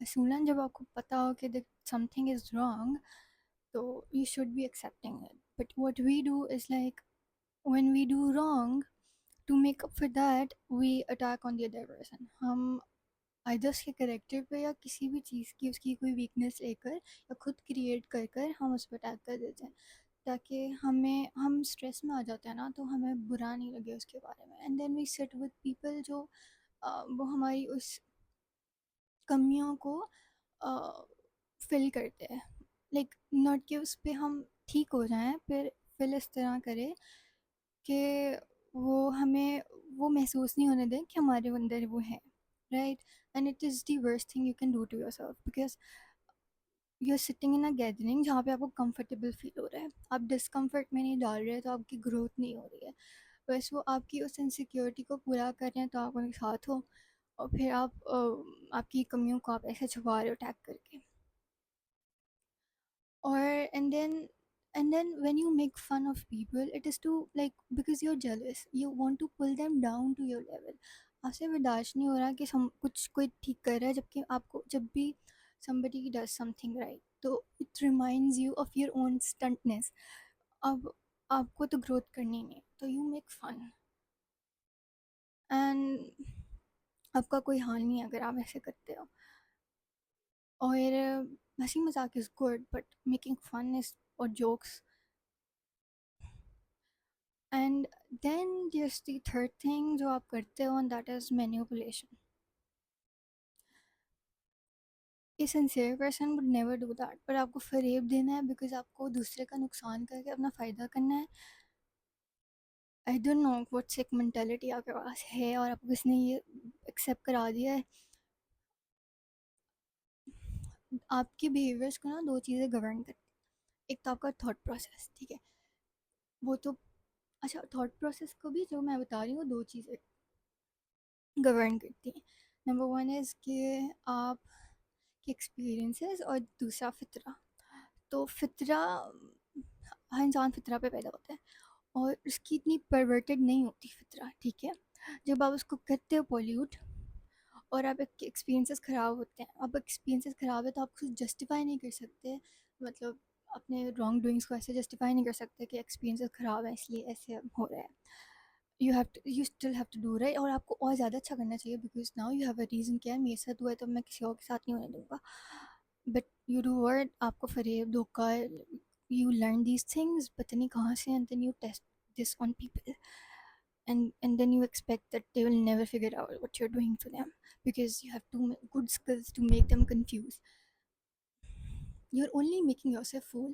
असूलन जब आपको पता हो कि समथिंग इज़ रॉन्ग, तो you should be accepting it. But what we do is like, when we do wrong, to make up for that, we attack on the other person. हम either उसके character पे या किसी भी चीज़ की उसकी कोई वीकनेस लेकर या खुद क्रिएट कर कर हम उस पर अटैक कर देते हैं, ताकि हम स्ट्रेस में आ जाते हैं ना, तो हमें बुरा नहीं लगे उसके बारे में। And then we sit with people जो वो हमारी उस कमियों को फिल करते हैं, लाइक नॉट कि उस पर हम ठीक हो जाएं, फिर फिल इस तरह करें कि वो हमें वो महसूस नहीं होने दें कि हमारे अंदर वो है, right. And it is the worst thing you can do to yourself, because you are sitting in a gathering जहाँ पे आपको कंफर्टेबल फील हो रहा है, आप डिस्कम्फर्ट में नहीं डाल रहे, तो आपकी ग्रोथ नहीं हो रही है। बस वो आपकी उस इनसिक्योरिटी को पूरा कर रहे हैं तो आप उनके साथ हो, और फिर आप आपकी कमियों को आप ऐसे छुपा रहे हो टैग करके। Or and then when you make fun of people, it is to like, because you're jealous, you want to pull them down to your level। आपसे बर्दाश्त नहीं हो रहा कि कुछ कोई ठीक कर रहा है, जबकि आपको जब भी somebody does something right, तो it reminds you of your own stuntness। अब आपको तो ग्रोथ करनी नहीं, तो you make fun, and आपका कोई हाल नहीं है अगर आप ऐसे करते हो। और हंसी मजाक is good, but making fun is और jokes. And then there's the third thing जो आप करते हो, and that is manipulation। A sincere person would never do that, पर आपको फरेब देना है बिकॉज आपको दूसरे का नुकसान करके अपना फ़ायदा करना है। I don't know what sick mentality आपके पास है और आपको किसने ये एक्सेप्ट करा दिया है। आपके बिहेवियर्स को ना दो चीज़ें गवर्न करती हैं। एक तो आपका थॉट प्रोसेस, ठीक है, वो तो अच्छा, थॉट प्रोसेस को भी जो मैं बता रही हूँ दो चीज़ें गवर्न करती हैं। नंबर वन इज़ कि आप के एक्सपीरियंसेस, और दूसरा फ़ितरा। तो फ़ितरा, हर इंसान फ़ितरा पे पैदा होता है और उसकी इतनी परवर्टेड नहीं होती फ़ितरा, ठीक है। जब आप उसको करते हो पॉल्यूट और आप एक्सपीरियंसेस ख़राब होते हैं, अब एक्सपीरियंसेस ख़राब है तो आप कुछ जस्टिफाई नहीं कर सकते, मतलब अपने रॉन्ग डूइंग्स को ऐसे जस्टिफाई नहीं कर सकते कि एक्सपीरियंसेस ख़राब है इसलिए ऐसे हो रहा है। You still have to do right, और आपको और ज़्यादा अच्छा करना चाहिए, because now you have a reason कि यार मेरे साथ हुआ है तो मैं किसी और के साथ नहीं होने दूंगा। बट यू डू वर्ड, आपको फरेब धोखा, you learn these things पता नहीं कहाँ से, and then you test this on people, and then you expect that they will never figure out what you're doing to them, because you have too good skills to make them confused। You're only making yourself fool